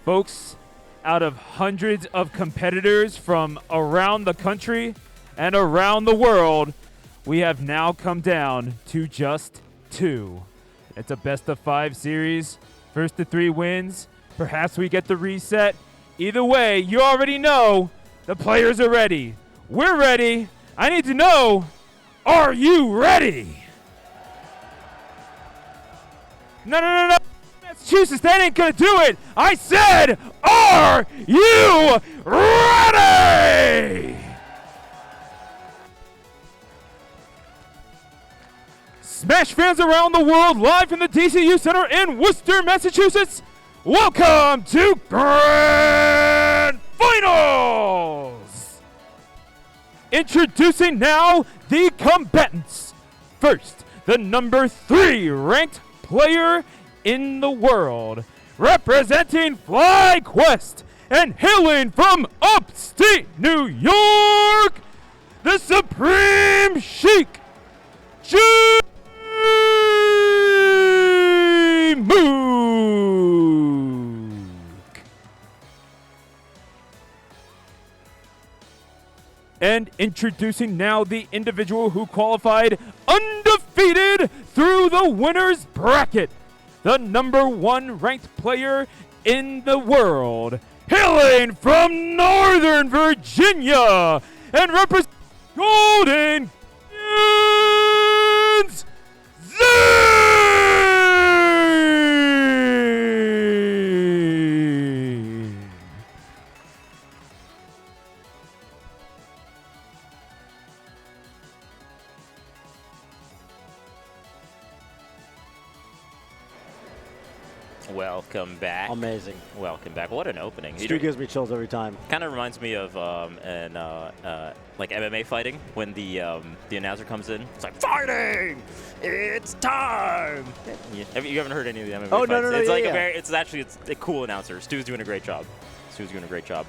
Folks, out of hundreds of competitors from around the country and around the world, we have now come down to just 2. It's a best-of-5 series. First to 3 wins. Perhaps we get the reset. Either way, you already know the players are ready. We're ready. I need to know, are you ready? No. Massachusetts, that ain't gonna do it. I said, are you ready? Smash fans around the world, live from the DCU Center in Worcester, Massachusetts, welcome to Grand Finals! Introducing now the combatants. First, the number 3 ranked player in the world, representing FlyQuest and hailing from upstate New York, the Supreme Sheik, Jmook. And introducing now the individual who qualified undefeated through the winner's bracket, the number 1 ranked player in the world, hailing from Northern Virginia and representing Golden Guardians, Zain! Welcome back. Amazing. Welcome back. What an opening. Stu gives me chills every time. Kind of reminds me of like MMA fighting when the announcer comes in. It's like, fighting! It's time! You haven't heard any of the MMA fights? No, it's like yeah. it's a cool announcer. Stu's doing a great job.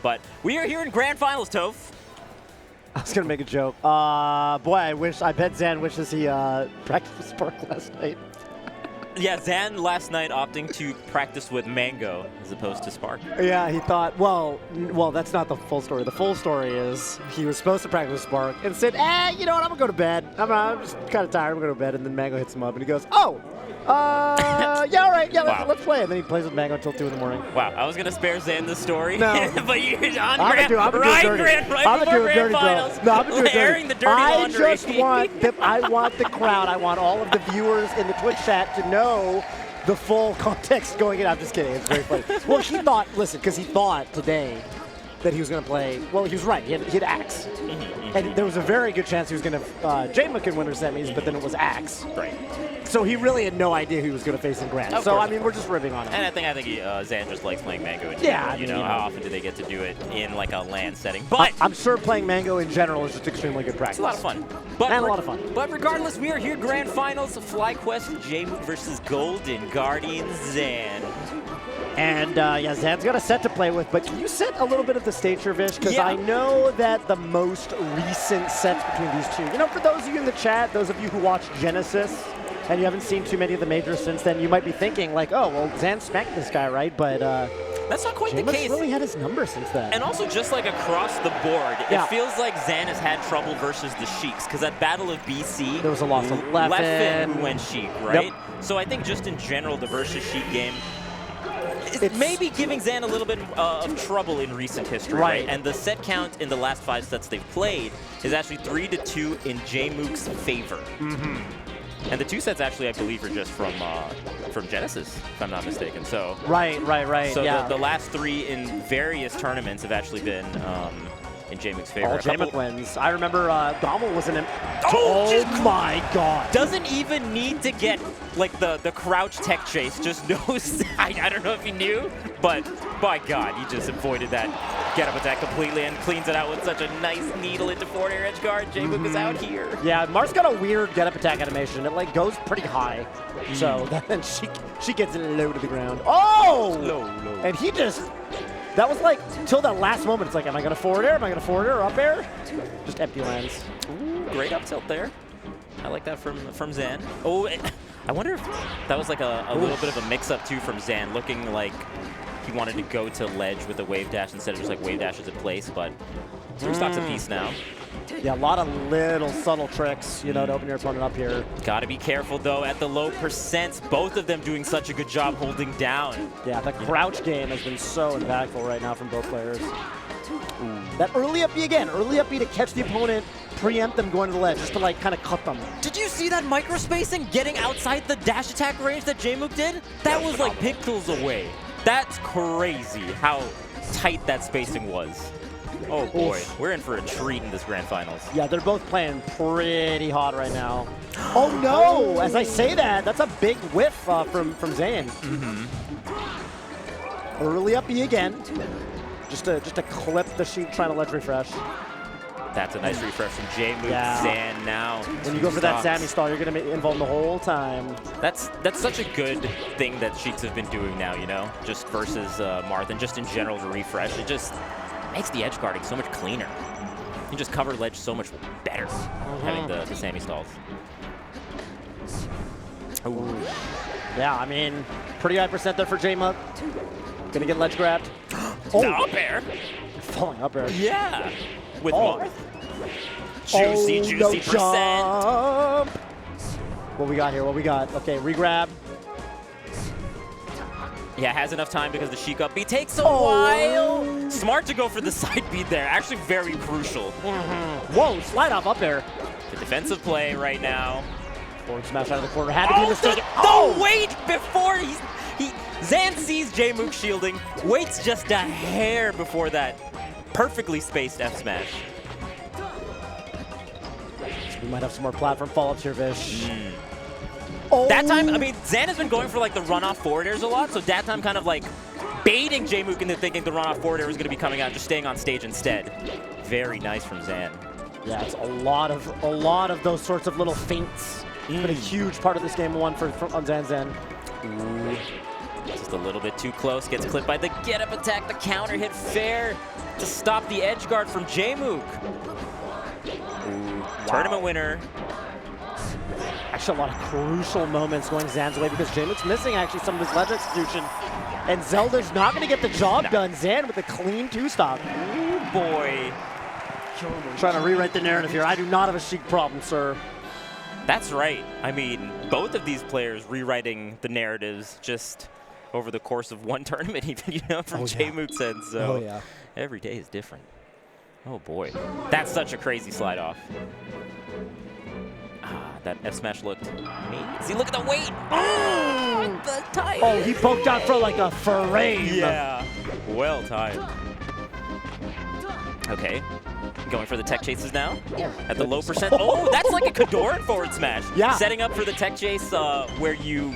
But we are here in Grand Finals, Toph. I was going to make a joke. Boy, I bet Zain wishes he practiced with Spark last night. Yeah, Zain last night opting to practice with Mango as opposed to Spark. Yeah, he thought, well, that's not the full story. The full story is he was supposed to practice with Spark and said, you know what, I'm going to go to bed. I'm just kind of tired. I'm going to go to bed. And then Mango hits him up and he goes, yeah, all right. Yeah, wow. let's play. And then he plays with Mango until 2 in the morning. Wow, I was going to spare Zain the story. No. But you're on I'm before Grand Finals. No, I'm going to do airing the dirty laundry. I want the crowd, I want all of the viewers in the Twitch chat to know the full context going in. I'm just kidding. It's very funny. Well, he thought, because he thought today that he was going to play, well, he was right. He had Axe. And there was a very good chance he was going to Jmook in winter semis, but then it was Axe. Right. So he really had no idea who he was going to face in Grand. So, I mean, we're just ribbing on him. And I think Zain just likes playing Mango in general. Yeah. How often do they get to do it in like a LAN setting? But I'm sure playing Mango in general is just extremely good practice. It's a lot of fun. And a lot of fun. But regardless, we are here Grand Finals of FlyQuest, Jmook versus Golden Guardians Zain. And yeah, Zain's got a set to play with, but can you set a little bit of the stage here, Vish? Because I know that the most recent sets between these two, for those of you in the chat, those of you who watch Genesis, and you haven't seen too many of the majors since then, you might be thinking like, oh, well, Zain smacked this guy, right? But that's not quite Jmook's the case. Really had his number since then. And also, just like across the board, it feels like Zain has had trouble versus the Sheiks, because at Battle of BC, there was a loss of Leffen who went Sheik, right? Yep. So I think just in general, the versus Sheik game, it's maybe giving Zain a little bit of trouble in recent history, right? And the set count in the last 5 sets they've played is actually 3-2 in Jmook's favor. And the 2 sets actually, I believe, are just from Genesis, if I'm not mistaken. So Right. So the last 3 in various tournaments have actually been in Jmook's favor. All Jmook wins. I remember Gommel was in Oh my God. Doesn't even need to get like the crouch tech chase, just knows. I don't know if he knew, but by God, he just avoided that get-up attack completely and cleans it out with such a nice needle into forward air edge guard. Jmook is out here. Yeah, Marth's got a weird get-up attack animation. It like goes pretty high, so then she gets it low to the ground. Oh! Low. And he just. That was like, till that last moment, it's like, am I going to forward air? Am I going to forward air or up air? Just empty lands. Ooh, great up tilt there. I like that from Zain. Oh, I wonder if that was like a little bit of a mix-up, too, from Zain, looking like he wanted to go to ledge with a wave dash instead of just like wave dashes in place, but 3 stocks apiece now. Yeah, a lot of little subtle tricks, you know, to open your opponent up here. Gotta be careful though at the low percents. Both of them doing such a good job holding down. Yeah, the crouch game has been so impactful right now from both players. That early up B again, early up B to catch the opponent, preempt them going to the ledge, just to like kind of cut them. Did you see that micro spacing getting outside the dash attack range that Jmook did? That was like pixels away. That's crazy how tight that spacing was. Oh boy, we're in for a treat in this grand finals. Yeah, they're both playing pretty hot right now. Oh no! As I say that, that's a big whiff from Zain. Early up B again, just to clip the Sheik trying to ledge refresh. That's a nice refresh from Jmook. Yeah. Zain now. When you go for that Sammy stall, you're going to be involved the whole time. That's such a good thing that Sheiks have been doing now, you know, just versus Marth and just in general to refresh. It just makes the edge guarding so much cleaner. You can just cover ledge so much better having the Sammy stalls. Ooh. Yeah, I mean, pretty high percent there for Jmook. Gonna get ledge grabbed. Oh, up air. Falling up air. Yeah. With Marth. Juicy no percent. Jump. What we got here? What we got? Okay, regrab. Yeah, has enough time because the Sheik up B takes a while. Smart to go for the side beat there. Actually very crucial. Whoa, slide off up there. The defensive play right now. Forward smash out of the corner. Had to be mistaken. Oh, wait! Before Zain sees Jmook shielding, waits just a hair before that perfectly spaced F smash. We might have some more platform follow-ups here, Vish. That time, I mean, Zain has been going for like the run-off forward airs a lot, so that time kind of like baiting Jmook into thinking the run-off forward air was going to be coming out, just staying on stage instead. Very nice from Zain. Yeah, it's a lot of those sorts of little feints. Been a huge part of this game one on Zain. Ooh. Just a little bit too close. Gets clipped by the get-up attack. The counter hit fair to stop the edge guard from Jmook. Tournament winner. Actually, a lot of crucial moments going Zan's way because Jmook's missing actually some of his ledge execution. And Zelda's not going to get the job done. Zain with a clean 2-stop. Ooh, boy. Trying to rewrite the narrative here. I do not have a Sheik problem, sir. That's right. I mean, both of these players rewriting the narratives just over the course of one tournament, even, you know, from Jmook's end. So every day is different. Oh, boy. That's such a crazy slide off. That F smash looked amazing. Look at the weight. Oh, the time. Oh, he poked out for like a frame. Yeah. Well timed. Okay. Going for the tech chases now. At the low percent. Oh, that's like a Kadoran forward smash. Yeah. Setting up for the tech chase where you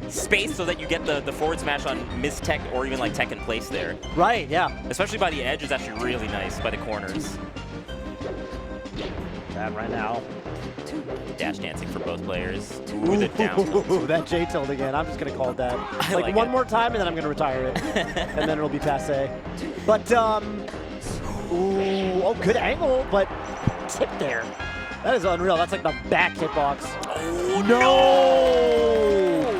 space so that you get the forward smash on mistech or even like tech in place there. Right, yeah. Especially by the edge is actually really nice by the corners. That right now. Dash dancing for both players. Ooh, the down tilt. That J tilt again. I'm just going to call it that. I like one it. more time and then I'm going to retire it. And then it'll be passe. But, ooh, oh, good angle, but tip there. That is unreal. That's like the back hitbox. Oh, no!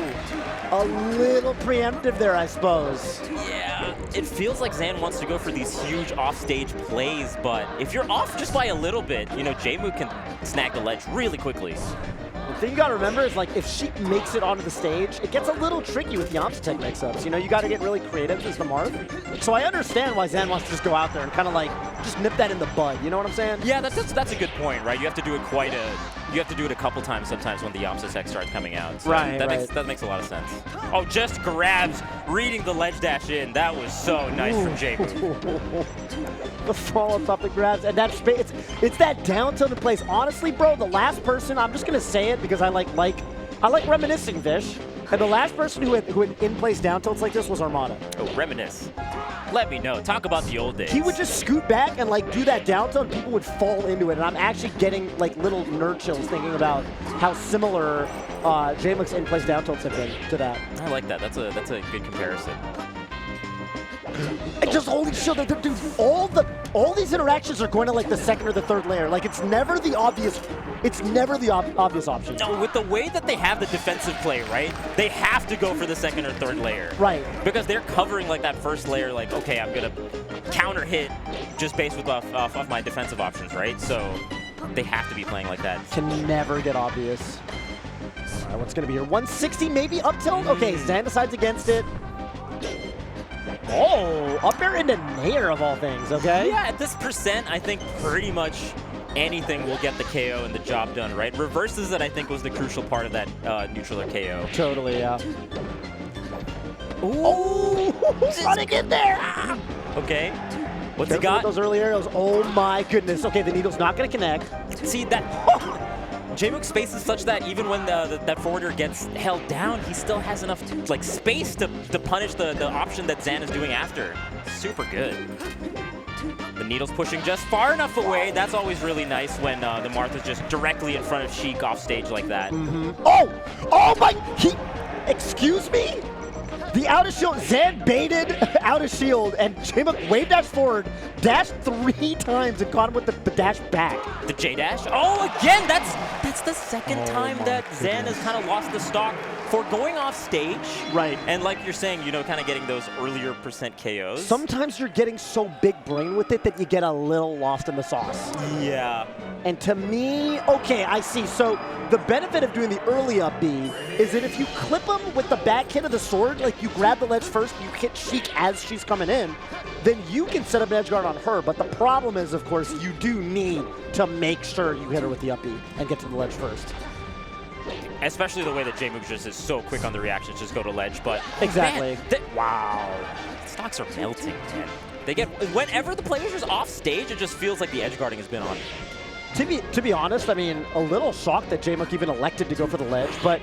A little preemptive there, I suppose. Yeah, it feels like Zain wants to go for these huge offstage plays, but if you're off just by a little bit, you know, Jmook can snag the ledge really quickly. The thing you gotta remember is, like, if Sheik makes it onto the stage, it gets a little tricky with the Yamcha tech mix-ups. You know, you gotta get really creative as the Marth. So I understand why Zain wants to just go out there and kind of, like, just nip that in the bud. You know what I'm saying? Yeah, that's a good point, right? You have to do it you have to do it a couple times sometimes when the Yamcha tech starts coming out. So right, that makes a lot of sense. Oh, just grabs, reading the ledge dash in. That was so nice from Jmook. The follow-up off the grabs, and that's it's that down tilt in place. Honestly, bro, the last person, I'm just gonna say it because I like reminiscing, Vish. And the last person who had in-place down tilts like this was Armada. Oh, reminisce. Let me know. Talk about the old days. He would just scoot back and like do that down tilt, and people would fall into it. And I'm actually getting like little nerd chills thinking about how similar Jmook's in-place down tilts have been to that. I like that. That's a good comparison. And just holding shield. Dude, all these interactions are going to like the second or the third layer. Like it's never the obvious. It's never the obvious option. No, with the way that they have the defensive play, right? They have to go for the second or third layer. Right. Because they're covering like that first layer. Like, okay, I'm gonna counter hit just based off of my defensive options, right? So they have to be playing like that. Can never get obvious. All right, what's going to be here? 160 maybe up tilt? Okay, Zain decides against it. Oh, up air into nair of all things, okay? Yeah, at this percent, I think pretty much anything will get the KO and the job done, right? Reverses that I think was the crucial part of that neutral or KO. Totally, yeah. Ooh, running in there! Okay. What's Careful he got? with those early arrows. Oh my goodness. Okay, the needle's not going to connect. See that? Jmook space is such that even when that forwarder gets held down, he still has enough like space to punish the option that Zain is doing after. Super good. The needle's pushing just far enough away. That's always really nice when the Marth is just directly in front of Sheik off stage like that. Oh my, excuse me? The out of shield, Zain baited out of shield, and Jmook wave dash forward, dashed 3 times and caught him with the dash back. The J dash. Oh, again, that's the second time that Zain has kind of lost the stock for going off stage. Right. And like you're saying, you know, kind of getting those earlier percent KOs. Sometimes you're getting so big brain with it that you get a little lost in the sauce. Yeah. And to me, okay, I see. So the benefit of doing the early up B is that if you clip him with the back hit of the sword, like you grab the ledge first, you hit Sheik as she's coming in, then you can set up an edge guard on her. But the problem is, of course, you do need to make sure you hit her with the up B and get to the ledge first. Especially the way that Jmook just is so quick on the reactions, just go to ledge. But exactly. Man, wow, stocks are melting, man. They get whenever the players are off stage, it just feels like the edge guarding has been on. To be honest, I mean, a little shocked that Jmook even elected to go for the ledge, but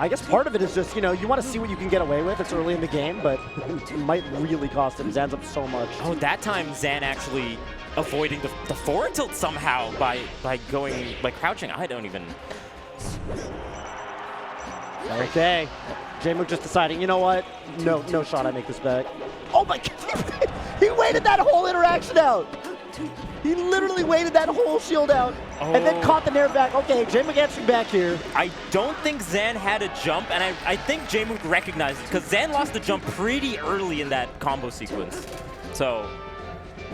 I guess part of it is just, you know, you want to see what you can get away with. It's early in the game, but it might really cost him. Zain's up so much. Oh, that time Zain actually avoiding the forward tilt somehow by crouching. I don't even. Okay, Jmook just deciding, you know what? No shot, I make this back. Oh my God, he waited that whole interaction out. He literally waited that whole shield out and then caught the nair back. Okay, Jmook answering back here. I don't think Zain had a jump, and I think Jmook recognized it because Zain lost the jump pretty early in that combo sequence. So,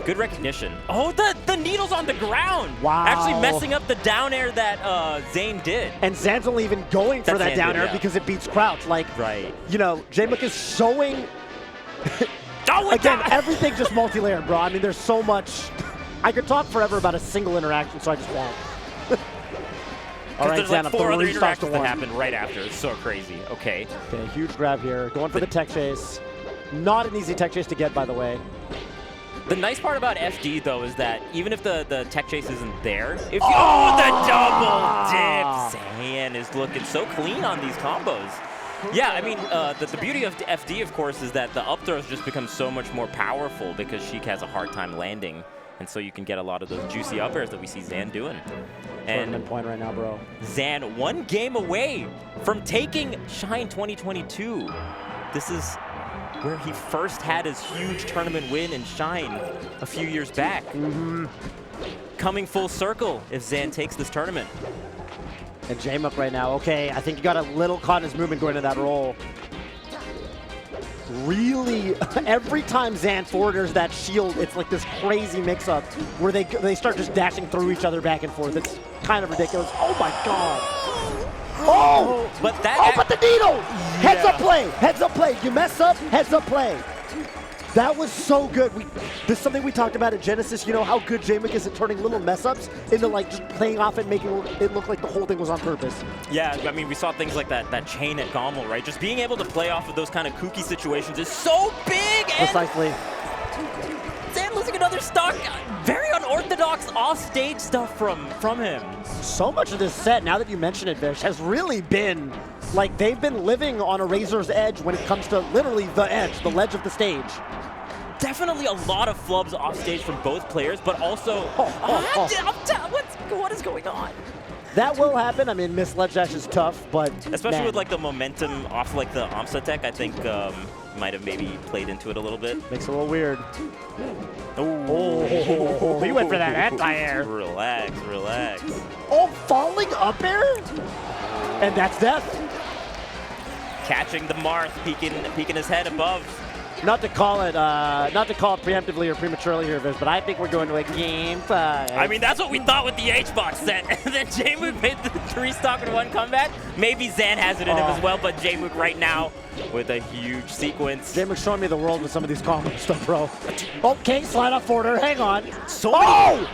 good recognition. Oh, the needle's on the ground. Wow. Actually messing up the down air that Zain did. And Zain's only even going for that down air because it beats crouch. Like, right. You know, Jmook is showing, again, everything just multi-layered, bro. I mean, there's so much. I could talk forever about a single interaction, so I just won't. All right, there's Zain, like 4 other interactions interactions that happen right after. It's so crazy. Okay. Okay, huge grab here. Going for the tech chase. Not an easy tech chase to get, by the way. The nice part about FD, though, is that even if the tech chase isn't there, if you, the double dip! Zain is looking so clean on these combos. Yeah, I mean, the beauty of FD, of course, is that the up throws just become so much more powerful because Sheik has a hard time landing. And so you can get a lot of those juicy up airs that we see Zain doing. And point right now, bro. Zain 1 game away from taking Shine 2022. This is where he first had his huge tournament win in Shine a few years back. Coming full circle if Zain takes this tournament. And Jmook right now, okay, I think he got a little caught in his movement going to that roll. Really, every time Zain forwarders that shield, it's like this crazy mix-up where they start just dashing through each other back and forth. It's kind of ridiculous. Oh my God! Oh! But that but the needle! Heads up play! Heads up play! You mess up, heads up play. That was so good. This is something we talked about at Genesis. You know how good Jmook is at turning little mess-ups into like just playing off and making it look like the whole thing was on purpose. Yeah, I mean, we saw things like that chain at Gommel, right? Just being able to play off of those kind of kooky situations is so big. Precisely. Zain losing another stock. Very unorthodox off-stage stuff from him. So much of this set, now that you mention it, Vish, has really been like they've been living on a razor's edge when it comes to literally the edge, the ledge of the stage. Definitely a lot of flubs off stage from both players, but also what is going on? That will happen. I mean, miss ledge dash is tough, but especially man. with like the momentum off like the Amsa tech, I think might have maybe played into it a little bit. Makes it a little weird. Oh, he went for that anti-air. Relax, relax. Oh, falling up air? And that's death. Catching the Marth, peeking his head above. Not to call it preemptively or prematurely here, Viz, but I think we're going to a game 5. I mean, that's what we thought with the H-Box set. And then Jmook made the 3-stock in 1 comeback. Maybe Zain has it in him as well, but Jmook right now with a huge sequence. Jmook's showing me the world with some of these combos stuff, bro. Okay, slide off forwarder. Hang on. So many,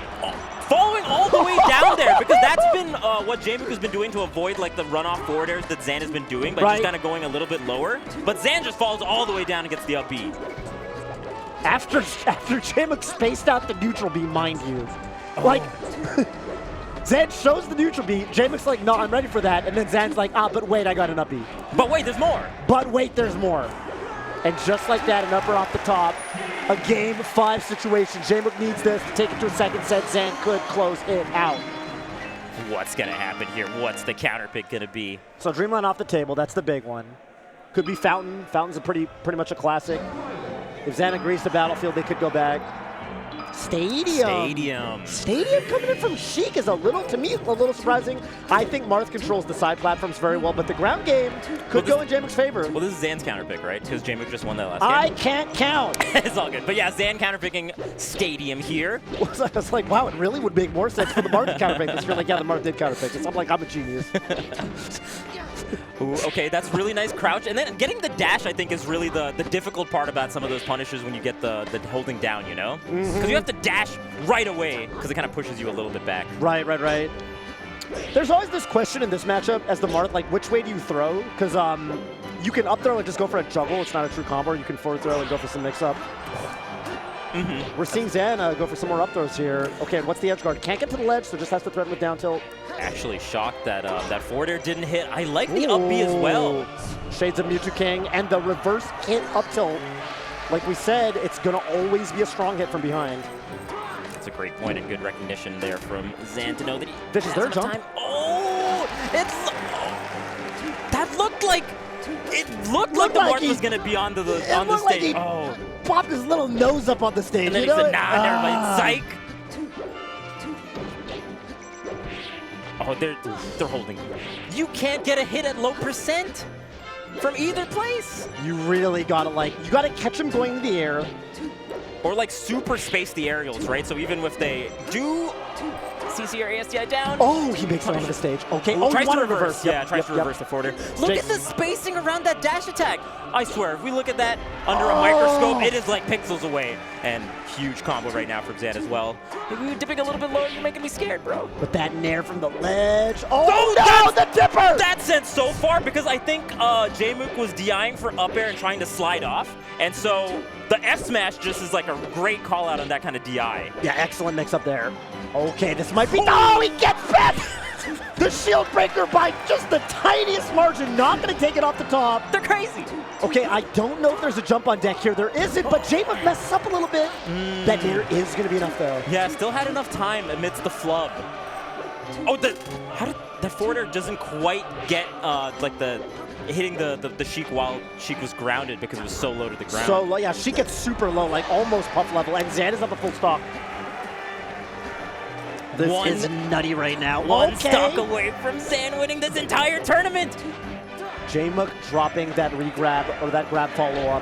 following all the way down there, because that's been what Jmook has been doing to avoid like the runoff forwarders that Zain has been doing, but he's kind of going a little bit lower. But Zain just falls all the way down and gets the up B. After Jmook spaced out the neutral B, mind you. Like, Zain shows the neutral B, Jmook's like, no, I'm ready for that, and then Zan's like, but wait, I got an up B. But wait, there's more. But wait, there's more. And just like that, an upper off the top. A game 5 situation. Jmook needs this to take it to a second set. Zain could close it out. What's going to happen here? What's the counter pick going to be? So Dreamline off the table. That's the big one. Could be Fountain. Fountain's a pretty much a classic. If Zain agrees to Battlefield, they could go back. Stadium coming in from Sheik is to me, a little surprising. I think Marth controls the side platforms very well, but the ground game could go in Jmook's favor. Well, this is Zan's counter pick, right? Because Jmook just won that last game. I can't count. It's all good. But yeah, Zain counter picking Stadium here. I was like, wow, it really would make more sense for the Marth counter pick. You're like, yeah, the Marth did counter pick. So I'm like, I'm a genius. Ooh, okay, that's really nice crouch. And then getting the dash, I think, is really the difficult part about some of those punishes when you get the holding down, you know? Because you have to dash right away because it kind of pushes you a little bit back. Right. There's always this question in this matchup as the Marth, like, which way do you throw? Because you can up throw and just go for a juggle. It's not a true combo. You can forward throw and go for some mix-up. We're seeing Zain go for some more up throws here. Okay, what's the edge guard? Can't get to the ledge, so just has to threaten with down tilt. Actually shocked that that forward air didn't hit. I like the up B as well. Shades of Mewtwo King and the reverse hit up tilt. Like we said, it's going to always be a strong hit from behind. That's a great point and good recognition there from Zain to know that he This is their jump. Time. Oh, that looked like the Marth was going to be on the stage. Like he popped his little nose up on the stage. And then he said, nah, never mind. Psych. Oh, they're holding. You can't get a hit at low percent from either place. You really gotta you gotta catch him going in the air. Or like super space the aerials, right? So even if they do CC or ASTI down. Oh, he makes it onto the stage. Okay. Oh, tries to reverse. Yeah, tries to reverse the forwarder. Look at the spacing around that dash attack. I swear, if we look at that under a microscope, it is like pixels away. And huge combo right now from Zain as well. If we were dipping a little bit lower, you're making me scared, bro. But that nair from the ledge. Oh, no, the dipper! That sent so far because I think Jmook was DIing for up air and trying to slide off. And so the F smash just is like a great call out on that kind of DI. Yeah, excellent mix up there. Okay, this might be. Oh, he gets back! The shield breaker by just the tiniest margin. Not going to take it off the top. They're crazy. Okay, I don't know if there's a jump on deck here. There isn't, but Jmook messes up a little bit. That nair is going to be enough, though. Yeah, still had enough time amidst the flub. Oh, how did that forwarder doesn't quite get like hitting the Sheik while Sheik was grounded because it was so low to the ground. So low, yeah, Sheik gets super low, like almost puff level, and Zain is up a full stock. This is nutty right now. One stock away from Zain winning this entire tournament. Jmook dropping that regrab or that grab follow-up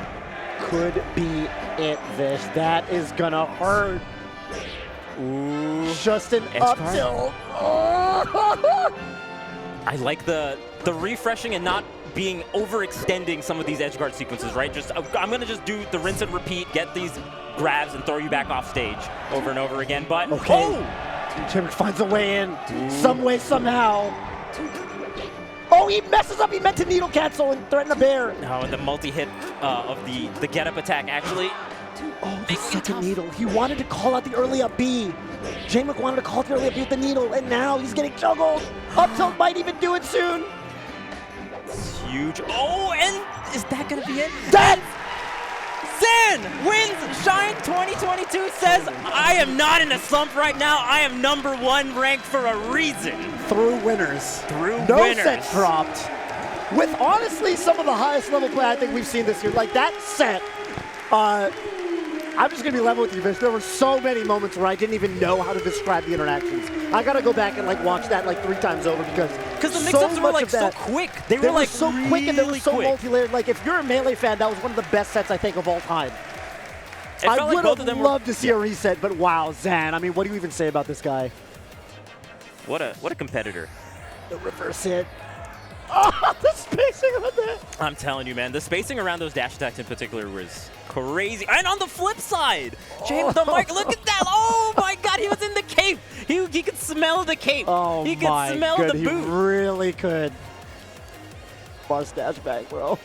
could be it, Vish. That is gonna hurt. Ooh. Just an up tilt. Oh. I like the refreshing and not being overextending some of these edge guard sequences, right? I'm gonna just do the rinse and repeat, get these grabs and throw you back off stage over and over again. But okay. Jmook finds a way in, some way, somehow. Oh, he messes up. He meant to needle cancel and threaten a bear. No, and the multi-hit of the get-up attack actually. Oh, the second needle. He wanted to call out the early up B. Jmook wanted to call out the early up B with the needle, and now he's getting juggled. Up tilt might even do it soon. It's huge. Oh, and is that going to be it? Zain wins Shine 2022, says, I am not in a slump right now. I am #1 ranked for a reason. Through winners. Through no winners. No set dropped. With honestly some of the highest level play I think we've seen this year. Like that set, I'm just going to be level with you, Vish. There were so many moments where I didn't even know how to describe the interactions. I got to go back and like watch that like 3 times over because the mix-ups were like so quick. They were like so really quick and they were so quick. multi-layered. Like if you're a Melee fan, that was one of the best sets I think of all time. I would have loved to see a reset, but wow, Zain. I mean, what do you even say about this guy? What a competitor. The reverse hit. Oh, the spacing on that. I'm telling you, man, the spacing around those dash attacks in particular was crazy. And on the flip side, James, the mic, look at that. Oh my God, he was in the cape. He could smell the cape. Oh he could smell the boot. He really could. Bust dash back, bro.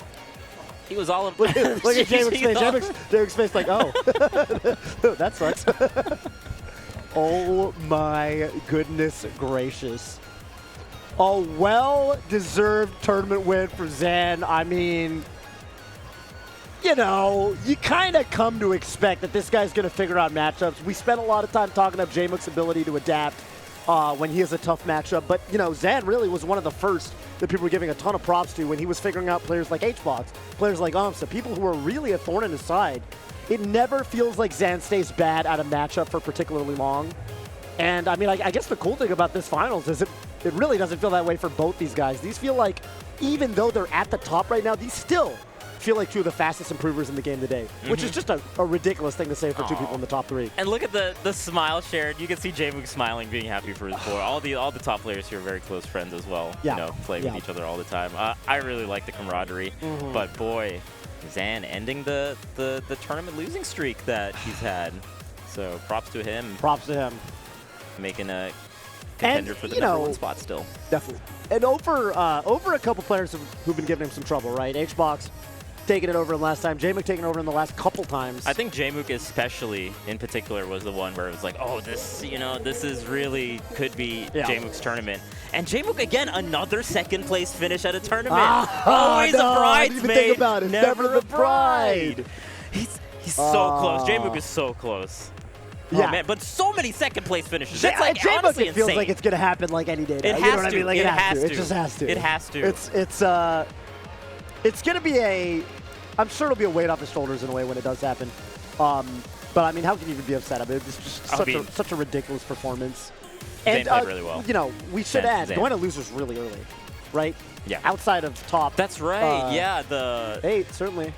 He was all of Look at Jmook's face. Jmook's face like, oh, that sucks. Oh my goodness gracious. A well-deserved tournament win for Zain. I mean, you know, you kind of come to expect that this guy's going to figure out matchups. We spent a lot of time talking about Jmook's ability to adapt when he has a tough matchup. But, you know, Zain really was one of the first that people were giving a ton of props to when he was figuring out players like Hbox, players like Umsa, people who were really a thorn in his side. It never feels like Zain stays bad at a matchup for particularly long. And, I mean, I guess the cool thing about this finals is it really doesn't feel that way for both these guys. These feel like, even though they're at the top right now, these still feel like 2 of the fastest improvers in the game today, which is just a ridiculous thing to say for 2 people in the top 3. And look at the smile shared. You can see Jmook smiling, being happy for his boy. All the top players here are very close friends as well. Yeah. You know, play with each other all the time. I really like the camaraderie, but boy, Zain ending the tournament losing streak that he's had. So props to him. Props to him. Making a contender for the #1 spot still. Definitely. And over a couple players who've been giving him some trouble, right? Hbox taking it over in the last time. Jmook taking it over in the last couple times. I think Jmook especially, in particular, was the one where it was like, oh, this is really could be Jmook's tournament. And Jmook, again, another second-place finish at a tournament. Always a bridesmaid. I didn't even think about it. Never the bride. He's so close. Jmook is so close. Yeah, oh, man, but so many second-place finishes. That's like Jmook, honestly it feels insane. like it's gonna happen like any day. Now. It You has know what I mean? Like it has to. It just has to. It has to. It's gonna be a. I'm sure it'll be a weight off his shoulders in a way when it does happen. But I mean, how can you even be upset? I mean, it's just such a ridiculous performance. Zain played really well. You know, we should add going to losers really early, right? Yeah. Outside of top. That's right. Yeah, the 8 certainly.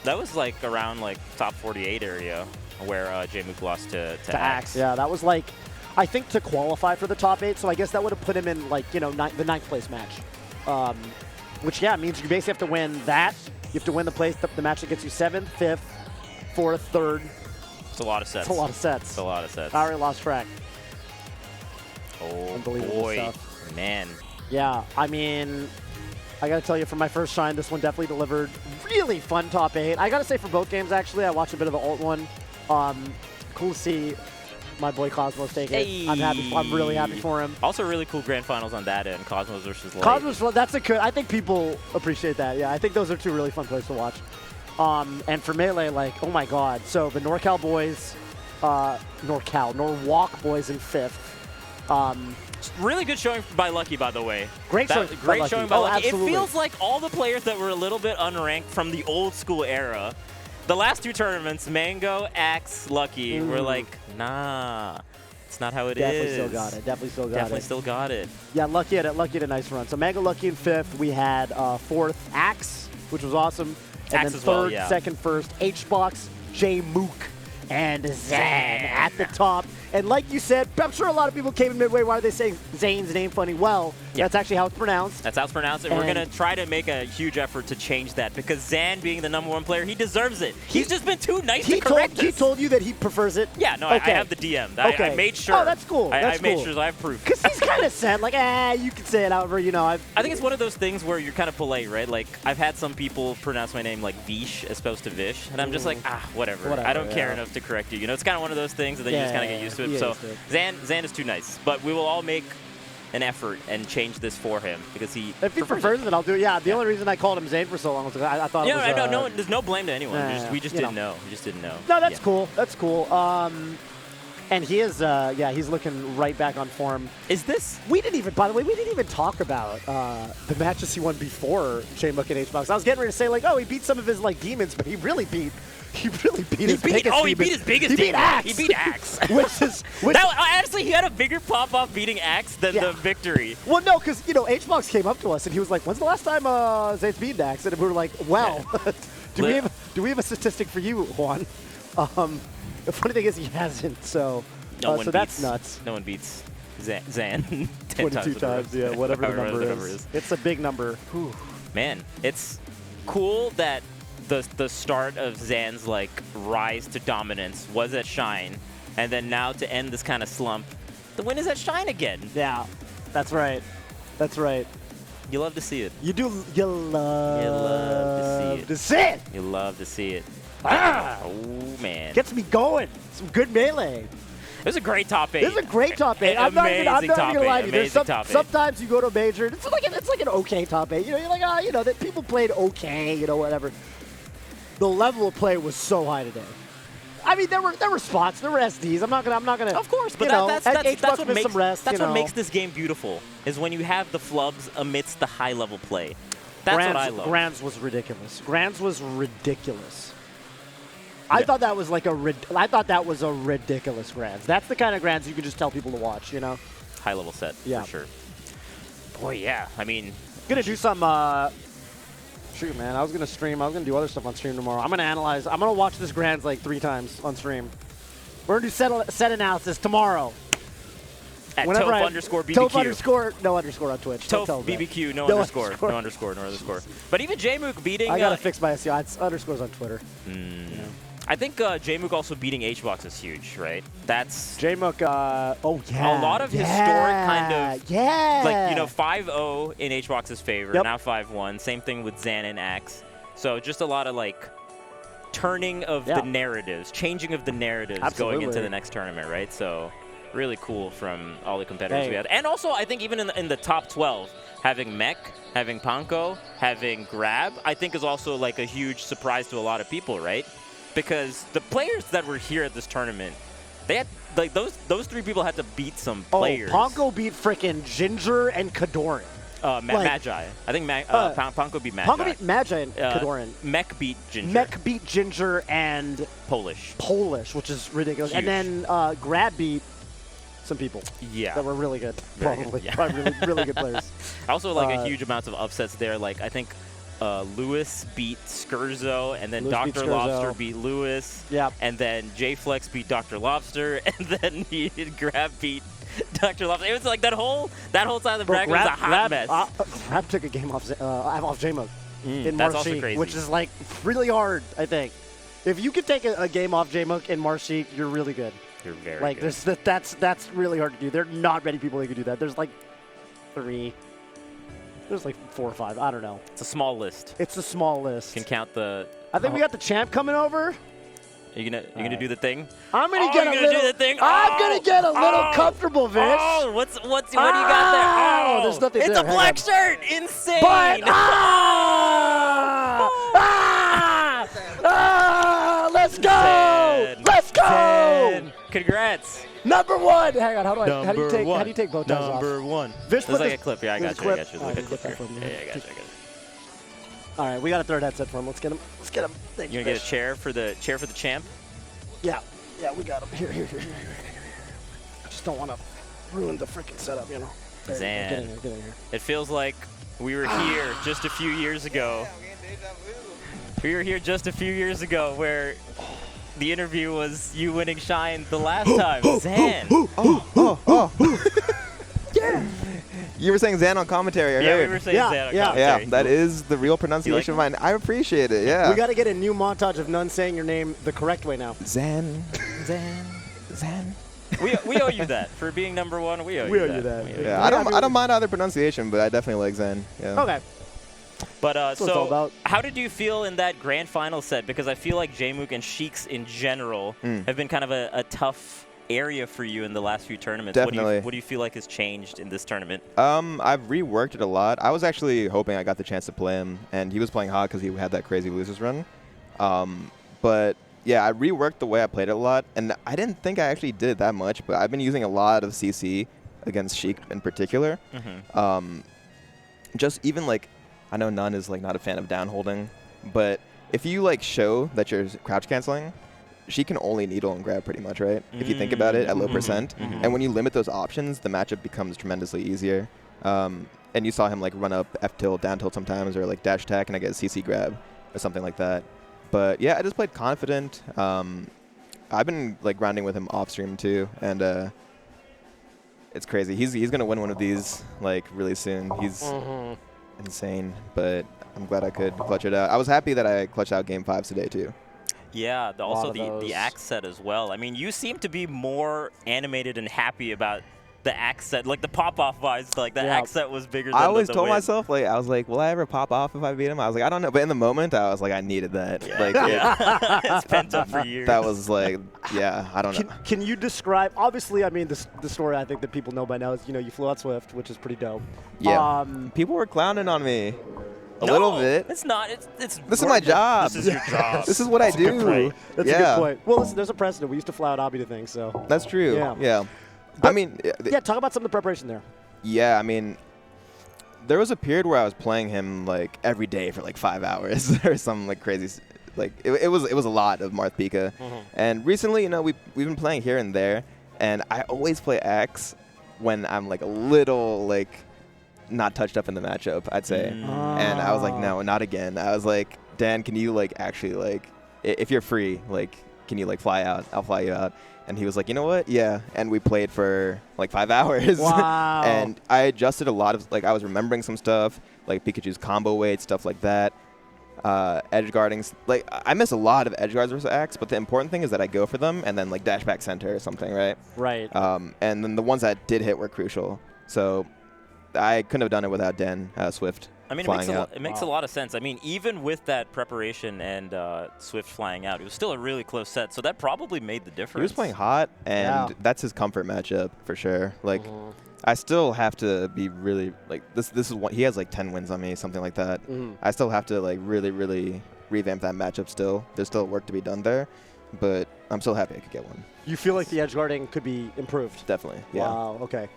That was like around like top 48 area where Jmook lost to Axe. Yeah, that was like, I think to qualify for the top 8. So I guess that would have put him in like the 9th place match, which means you basically have to win that. You have to win the match that gets you 7th, 5th, 4th, 3rd. It's a lot of sets. It's a lot of sets. It's a lot of sets. I already lost track. Oh, Unbelievable boy. stuff. Man. Yeah, I mean, I got to tell you, for my first shine, this one definitely delivered really fun top 8. I got to say for both games, actually, I watched a bit of the alt one. Cool to see my boy Cosmos take it. Hey. I'm happy. I'm really happy for him. Also, really cool grand finals on that end. Cosmos versus Light. Cosmos, that's a good. I think people appreciate that. Yeah, I think those are 2 really fun plays to watch. And for Melee, like, oh my God. So the NorCal boys, Norwalk boys in 5th. Really good showing by Lucky, by the way. Great showing by Lucky. Absolutely. It feels like all the players that were a little bit unranked from the old school era, the last 2 tournaments, Mango, Axe, Lucky, were like, nah, it's not how it Definitely is. Definitely still got it. it. Yeah, Lucky had a nice run. So Mango, Lucky in 5th. We had 4th, Axe, which was awesome. And Axe then as 3rd, well, yeah. 2nd, 1st, Hbox, Jmook, and Zain at the top. And like you said, I'm sure a lot of people came in midway. Why are they saying Zain's name funny? Well, that's actually how it's pronounced. That's how it's pronounced. And we're going to try to make a huge effort to change that because Zain, being the #1 player, he deserves it. He's just been too nice to correct us. He told you that he prefers it? Yeah, no, okay. I have the DM. I made sure. Oh, that's cool. I made sure I have proof. Because he's kind of said, like, you can say it however, I think it's one of those things where you're kind of polite, right? Like, I've had some people pronounce my name like Vish as opposed to Vish, and I'm just like, whatever. I don't care enough to correct you. It's kind of one of those things that you just kind of get used to it. So Zain is too nice. But we will all make an effort and change this for him because he. If he prefers it, I'll do it. Yeah, the only reason I called him Zain for so long was because I thought it was... No, there's no blame to anyone. We just didn't know. We just didn't know. No, that's cool. That's cool. And he is, he's looking right back on form. Is this? By the way, we didn't even talk about the matches he won before Jmook and Hbox. I was getting ready to say, like, oh, he beat some of his, like, demons, but he really beat his biggest demon. Oh, he beat his biggest demon. He beat Axe. Honestly, he had a bigger pop-off beating Axe than the victory. Well, no, because, Hbox came up to us, and he was like, when's the last time Zayn's beaten Axe? And we were like, well, do we have a statistic for you, Juan? The funny thing is he hasn't, so that's nuts. No one beats Zain 22 times, yeah, whatever the number is. It's a big number. Whew. Man, it's cool that the start of Zan's like rise to dominance was at Shine, and then now to end this kind of slump, the win is at Shine again. Yeah, that's right. That's right. You love to see it. You do. You love to see it. You love to see it. Ah! Oh, man. Gets me going. Some good melee. It was a great top 8. This is a great top 8. I'm not even gonna lie to you. Sometimes you go to a major, and it's like an okay top 8. You're like, that people played okay, whatever. The level of play was so high today. I mean, there were spots, there were SDs. I'm not gonna. Of course, but that's what makes this game beautiful. Is when you have the flubs amidst the high level play. That's what I love. Grands was ridiculous. I thought that was a ridiculous Grands. That's the kind of Grands you can just tell people to watch, High level set, for sure. Boy, yeah. I mean, gonna do some. Shoot, man. I was gonna stream. I was gonna do other stuff on stream tomorrow. I'm gonna analyze. I'm gonna watch this Grands like 3 times on stream. We're gonna do set analysis tomorrow. At Toph_BBQ. Toph_ no underscore on Twitch. Toph BBQ, no underscore. No underscore. But even Jmook beating. I gotta fix my SEO. It's underscores on Twitter. I think Jmook also beating Hbox is huge, right? That's Jmook. A lot of historic kind of. Yeah. Like 5-0 in Hbox's favor. Now 5-1. Same thing with Zain and Axe. So just a lot of like turning of the narratives, changing of the narratives going into the next tournament, right? So really cool from all the competitors we had. And also, I think even in the top 12, having Mech, having Panko, having Grab, I think is also like a huge surprise to a lot of people, right? Because the players that were here at this tournament, they had like those 3 people had to beat some players. Panko beat frickin' Ginger and Kadoran. Magi. I think Panko beat Magi. Panko beat Magi and Kadoran. Mech beat Ginger. Mech beat Ginger and Polish, which is ridiculous. Huge. And then Grab beat some people. Yeah. That were really good. Probably really good players. Also, like a huge amount of upsets there. Like I think Lewis beat Skurzo, and then Dr. Lobster beat Lewis. Yeah. And then J-Flex beat Dr. Lobster, and then Grab beat Dr. Lobster. It was like that whole side of the bracket was a hot mess. Grab took a game off Jmook in that's Marth, also crazy. which is like really hard, I think. If you could take a game off Jmook in Marth, you're really good. You're very like good. That's really hard to do. There are not many people who can do that. There's like 3. There's like 4 or 5. I don't know. It's a small list. It's a small list. You can count the. I think we got the champ coming over. You gonna do the thing? I'm gonna get a little. Do the thing? I'm gonna get a little comfortable, Vince. Oh, what do you got there? Oh, there's nothing. It's there. a black shirt. Insane. But, let's go. Zain. Let's go. Zain. Congrats. Number 1. Hang on. How do you take bow ties off? Number 1. Vince, there's like a clip. Yeah, I got you. I Look at clip here. Yeah, I got you. All right, we got a third headset for him. Let's get him. Thank you. You gonna get a chair for the champ? Yeah, we got him. Here. I just don't want to ruin the freaking setup, Zain. Get in here. It feels like we were here just a few years ago. We were here just a few years ago where the interview was you winning Shine the last time. Zain. Yeah. You were saying Zain on commentary, I heard. We were saying Zain on commentary. Yeah, that is the real pronunciation of mine. I appreciate it, yeah. We got to get a new montage of none saying your name the correct way now. Zain. We owe you that. For being number 1, we owe you that. Yeah, I don't mind either pronunciation, but I definitely like Zain. Yeah. Okay. But so how did you feel in that grand final set? Because I feel like Jmook and Sheiks in general have been kind of a tough area for you in the last few tournaments. Definitely. What do you feel like has changed in this tournament? I've reworked it a lot. I was actually hoping I got the chance to play him, and he was playing hot because he had that crazy losers run. But yeah, I reworked the way I played it a lot, and I didn't think I actually did it that much, but I've been using a lot of CC against Sheik in particular. Just even like, I know Nun is like not a fan of down holding, but if you like show that you're crouch canceling, she can only needle and grab pretty much, right? If you think about it at low percent. And when you limit those options, the matchup becomes tremendously easier. And you saw him like run up F tilt, down tilt sometimes, or like dash attack and I get a CC grab or something like that. But yeah, I just played confident. I've been like grinding with him off stream too, and it's crazy. He's gonna win one of these like really soon. He's insane, but I'm glad I could clutch it out. I was happy that I clutched out game 5 today too. Yeah, also the axe set as well. I mean, you seem to be more animated and happy about the axe set, like the pop-off vibes. Like the axe set was bigger than I always the told win. myself, like, I was like, will I ever pop off if I beat him? I was like, I don't know. But in the moment, I was like, I needed that. Yeah. Like, it's pent up for years. that was like, yeah, I don't know. Can you describe, obviously, I mean, the story I think that people know by now is, you know, you flew out Swift, which is pretty dope. Yeah. People were clowning on me. A little bit. It's not. This is my job. This is your job. This is what I do. That's a good point. Well, listen, there's a precedent. We used to fly out Obby to things, so. That's true. Yeah. But, I mean. Yeah, talk about some of the preparation there. Yeah, I mean, there was a period where I was playing him like every day for like 5 hours or some like crazy. Like it was a lot of Marth Pika. And recently, you know, we've been playing here and there, and I always play X when I'm like a little like not touched up in the matchup, I'd say. And I was like, no, not again. I was like, Dan, can you like actually like, if you're free, like, can you like fly out? I'll fly you out. And he was like, you know what? Yeah. And we played for like 5 hours. Wow. And I adjusted a lot of, like, I was remembering some stuff, like Pikachu's combo weight, stuff like that. Edge guarding. Like, I miss a lot of edge guards versus X, but the important thing is that I go for them and then like dash back center or something, right? Right. And then the ones that did hit were crucial. So I couldn't have done it without Dan Swift. I mean, it makes a lot of sense. I mean, even with that preparation and Swift flying out, it was still a really close set. So that probably made the difference. He was playing hot, and that's his comfort matchup for sure. Like, I still have to be really like this. This is what he has like 10 wins on me, something like that. I still have to like really revamp that matchup. Still, there's still work to be done there, but I'm still happy I could get one. You feel like the edge guarding could be improved? Definitely. Yeah. Wow. Okay.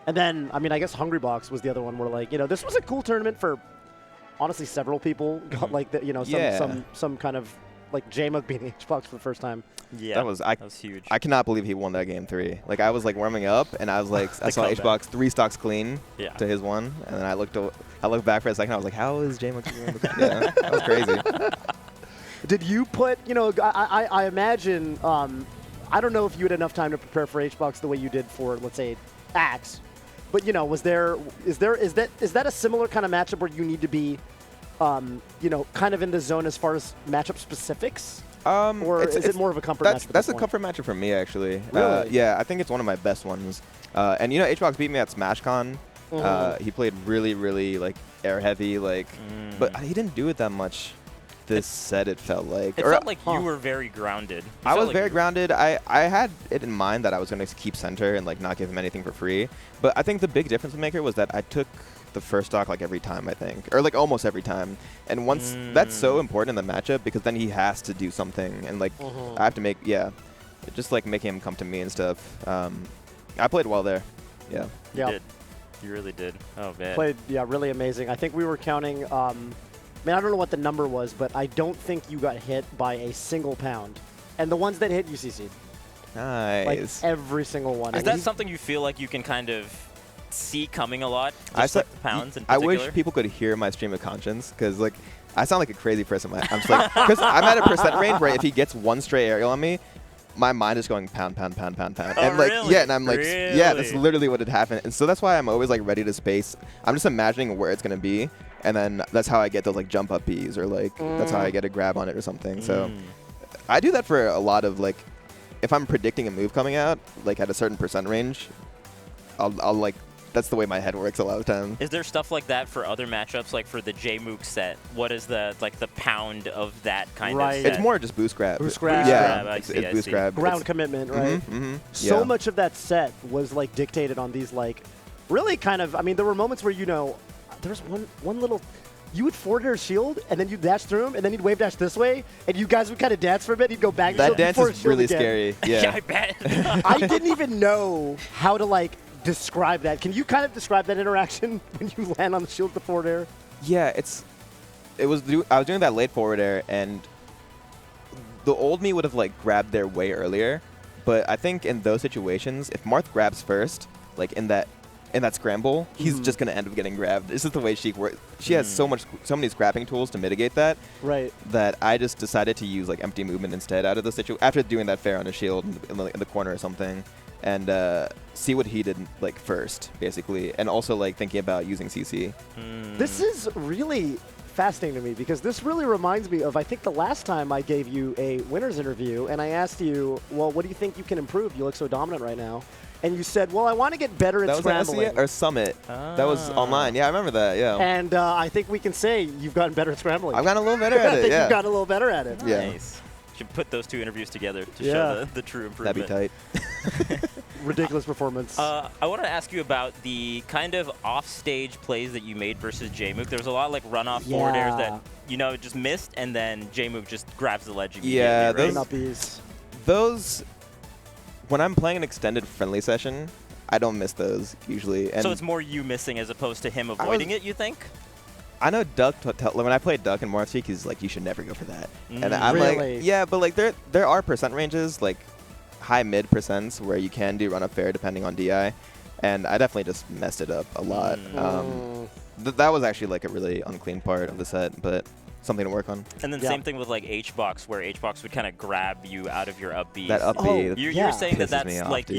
And then, I mean, I guess Hungry Box was the other one where, like, you know, this was a cool tournament for, honestly, several people. Got, like, the, you know, some kind of, like, Jmook beating H-Box for the first time. Yeah, that was huge. I cannot believe he won that game 3. Like, I was, like, warming up, and I was, like, I saw H-Box 3 stocks clean to his 1, and then I looked back for a second, I was like, how is Jmook doing this? Yeah, that was crazy. Did you put, you know, I imagine, I don't know if you had enough time to prepare for H-Box the way you did for, let's say, Axe. But, you know, is that a similar kind of matchup where you need to be, you know, kind of in the zone as far as matchup specifics? Or is it more of a comfort matchup? That's a comfort matchup for me, actually. Really? Yeah, I think it's one of my best ones. And, you know, HBox beat me at SmashCon. He played really, like, air heavy, like, but he didn't do it that much. This set, it felt like. It felt like you were very grounded. I was very grounded. I had it in mind that I was going to keep center and like not give him anything for free. But I think the big difference maker was that I took the first stock like every time, I think, or like almost every time. And once that's so important in the matchup because then he has to do something and like I have to make just like making him come to me and stuff. I played well there. Yeah. You did. You really did. Oh man. Played really amazing. I think we were counting. Man, I don't know what the number was, but I don't think you got hit by a single pound. And the ones that hit, you CC'd. Nice. Like every single one. Is that something you feel like you can kind of see coming a lot? Just like the pounds in particular? I wish people could hear my stream of conscience because, like, I sound like a crazy person. I'm just like, because I'm at a percent range where if he gets one stray aerial on me, my mind is going pound. Oh, and like, really? yeah, and I'm like, yeah, that's literally what had happened. And so that's why I'm always like ready to space. I'm just imagining where it's going to be. And then that's how I get those like jump up Bs or like that's how I get a grab on it or something. So I do that for a lot of like, if I'm predicting a move coming out, like at a certain percent range, I'll like that's the way my head works a lot of the time. Is there stuff like that for other matchups, like for the Jmook set? What is the pound of that kind of set? It's more just boost grab. Boost grab. Yeah, It's boost grab. Ground commitment, right? So Yeah. much of that set was like dictated on these like really kind of. I mean, there were moments where there's one little. You would forward air shield, and then you'd dash through him, and then you'd wave dash this way, and you guys would kind of dance for a bit. You'd go back. That dance is really again. scary. Yeah, Yeah. I bet. I didn't even know how to like describe that. Can you kind of describe that interaction when you land on the shield with the forward air? Yeah, I was doing that late forward air, and the old me would have like grabbed there way earlier. But I think in those situations, if Marth grabs first, like in that scramble, he's just gonna end up getting grabbed. This is the way Sheik works. She has so many scrapping tools to mitigate that. Right. That I just decided to use like empty movement instead out of the situation after doing that fair on a shield in the corner or something, and see what he did like first, basically, and also like thinking about using CC. This is really fascinating to me because this really reminds me of, I think, the last time I gave you a winner's interview and I asked you, well, what do you think you can improve? You look so dominant right now. And you said, well, I want to get better at scrambling. That was or Summit. That was online. Yeah, I remember that, yeah. And I think we can say you've gotten better at scrambling. I've gotten a little better at I it, think yeah. you've gotten a little better at it. Yeah. Nice. Should put those two interviews together to show the true improvement. That'd be tight. Ridiculous performance. I want to ask you about the kind of off-stage plays that you made versus Jmook. There was a lot of like run-off forward airs that, just missed, and then Jmook just grabs the ledge immediately, Yeah, right? those, when I'm playing an extended friendly session, I don't miss those usually. And so it's more you missing as opposed to him avoiding it, you think? I know Duck, when I played Duck and Marth, he's like, you should never go for that. And I'm Really? like, yeah, but like there are percent ranges, like high-mid percents where you can do run-up fair depending on DI. And I definitely just messed it up a lot. That was actually like a really unclean part of the set, but something to work on. And then same thing with like H-Box, where H-Box would kind of grab you out of your up B. That up B. You were saying pisses that's me off, like dude.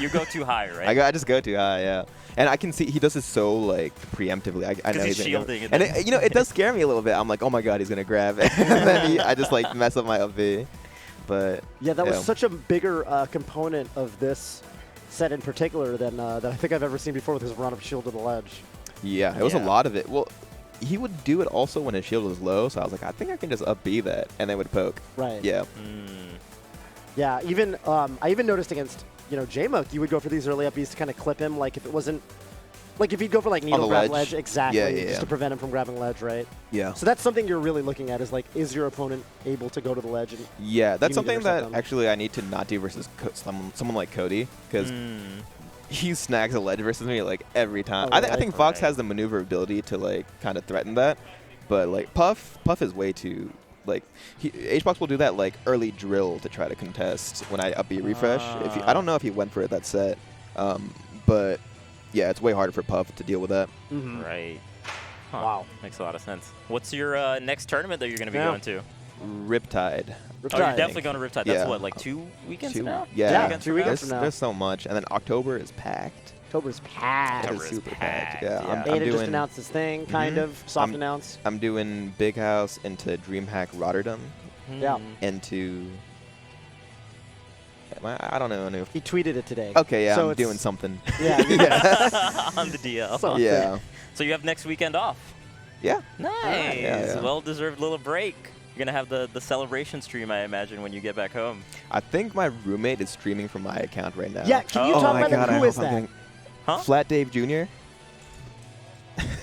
you go too high, right? I just go too high, yeah. And I can see he does this so like preemptively. I know he's gonna shielding go. And it does scare me a little bit. I'm like, oh my god, he's gonna grab it. And then I just like mess up my up B. But yeah, that was such a bigger component of this set in particular than I think I've ever seen before with his run-up shield to the ledge. Yeah, it was a lot of it. Well, he would do it also when his shield was low, so I was like, I think I can just up B that, and they would poke. Right. Yeah. Yeah, even I even noticed against Jmook, you would go for these early up Bs to kind of clip him, like if it wasn't, like if he'd go for like needle grab ledge, exactly, just to prevent him from grabbing ledge, right? Yeah. So that's something you're really looking at is like, is your opponent able to go to the ledge? And yeah, that's you need to something that intercept them? actually I need to not do versus someone like Cody, because he snags a ledge versus me like every time. Oh, I think Fox has the maneuverability to like kind of threaten that, but like Puff is way too like H-Box will do that like early drill to try to contest when I up B refresh. I don't know if he went for it that set, but yeah, it's way harder for Puff to deal with that. Right. Huh. Wow. Makes a lot of sense. What's your next tournament that you're going to be going to? Riptide. Oh, you're definitely going to Riptide. That's what, like 2 weekends now? Yeah, 2 weekends from now. There's so much, and then October is packed. October's packed. October is super packed. Yeah, I'm Beta doing, just announced this thing, kind of soft announce. I'm doing Big House into DreamHack Rotterdam. Yeah. Into I don't know. He tweeted it today. Okay, yeah, so I'm doing something. Yeah. On the DL. Something. Yeah. So you have next weekend off. Yeah. Nice. Yeah. Well-deserved little break. You're going to have the celebration stream, I imagine, when you get back home. I think my roommate is streaming from my account right now. Yeah, can you talk about that? Who is that? Huh? Flat Dave Jr.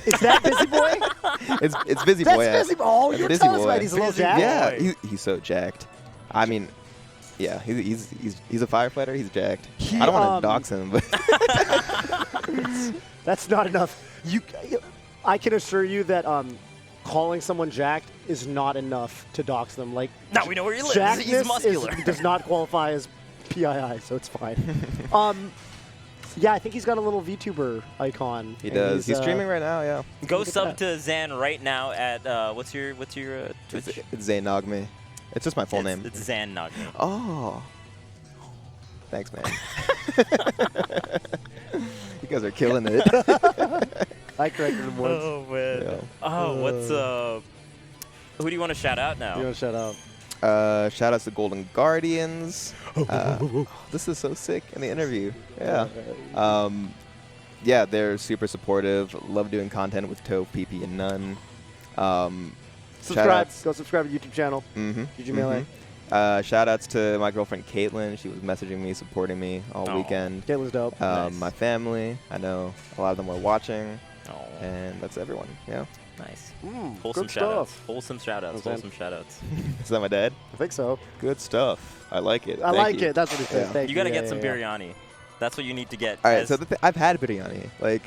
Is that Busy Boy? It's Busy Boy. That's Busy Boy. Oh, you're Busy telling us Boy. about he's a little jacked? Yeah, he's so jacked. I mean, yeah, he's a firefighter. He's jacked. I don't want to dox him, but that's not enough. I can assure you that calling someone jacked is not enough to dox them. Like, now we know where he lives. He's muscular. Does not qualify as PII, so it's fine. Yeah, I think he's got a little VTuber icon. He does. He's streaming right now. Yeah. Go sub to Zain right now at what's your Twitch? It's Zain Nogme. It's just my full name. It's Zain Nogme. Oh. Thanks, man. You guys are killing it. I corrected him once. Oh man. Yeah. Oh, what's who do you want to shout out now? You want to shout out? Shout outs to Golden Guardians. This is so sick in the interview. Yeah. yeah, they're super supportive. Love doing content with Toph, PP, and Nun. Subscribe. Go subscribe to the YouTube channel. Mm-hmm. GG Melee. Shout outs to my girlfriend Caitlin. She was messaging me, supporting me all weekend. Caitlin's dope. Nice. My family. I know a lot of them were watching. Oh. And that's everyone. Yeah. Nice. Wholesome shout-outs. Wholesome shout-outs. Okay. Wholesome shout-outs. Is that my dad? I think so. Good stuff. I like it. I like it. That's what he said. Yeah. Thank You got to get Yeah, some yeah. biryani. That's what you need to get. All right. So I've had biryani. Like,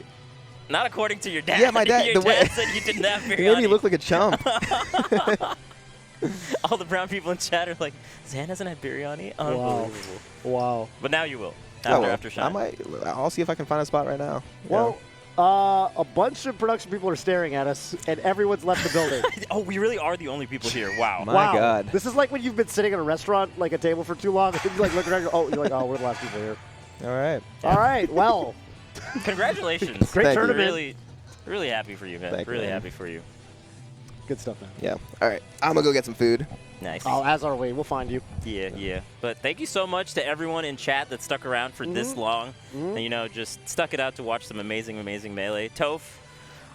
Not according to your dad. Yeah, my dad- Your the way- dad said you didn't have it made me biryani. look like a chump. All the brown people in chat are like, Zain hasn't had biryani? Unbelievable. Wow. But now you will. Oh, well, After Shine. I'll see if I can find a spot right now. Well, a bunch of production people are staring at us, and everyone's left the building. Oh, we really are the only people here. Wow. My Wow. God. This is like when you've been sitting at a restaurant, like a table for too long, and you like look around and go, you're like, we're the last people here. All right. All right, well. Congratulations. Great Thank you. tournament. Really happy for you, man. Thank you, Really man. happy for you. Good stuff, man. Yeah. All right. I'm going to go get some food. Nice. Oh, as are we. We'll find you. Yeah. But thank you so much to everyone in chat that stuck around for this long. And, you know, just stuck it out to watch some amazing, amazing Melee. Toph,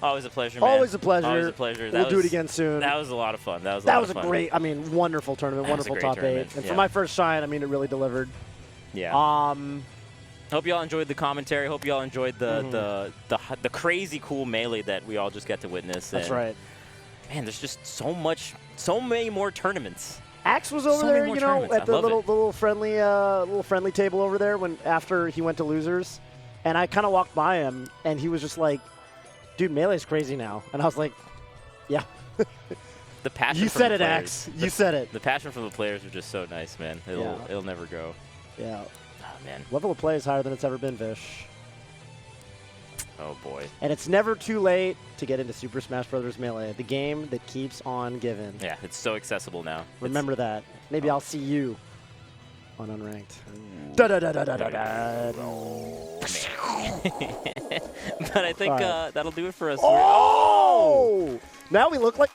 always a pleasure, man. Always a pleasure. Always a pleasure. We'll do it again soon. That was a lot of fun. That was a fun. great, wonderful tournament, That was a wonderful great top tournament, 8. And yeah. for my first shine, it really delivered. Yeah. Hope you all enjoyed the commentary. Hope you all enjoyed the crazy cool Melee that we all just got to witness. That's and, right. Man, there's just so many more tournaments. Axe was over So many there, more you know, tournaments. at I the love it. little friendly table over there after he went to losers, and I kind of walked by him, and he was just like, "Dude, Melee's crazy now," and I was like, "Yeah." The passion. You from said the it, players. Axe. You said it. The passion from the players are just so nice, man. It'll never go. Yeah. Oh man. Level of play is higher than it's ever been, Vish. Oh boy. And it's never too late to get into Super Smash Bros. Melee, the game that keeps on giving. Yeah, it's so accessible now. Remember that. Maybe I'll see you on Unranked. Da da da da da da da. But I think All right. that'll do it for us. Oh! Now we look like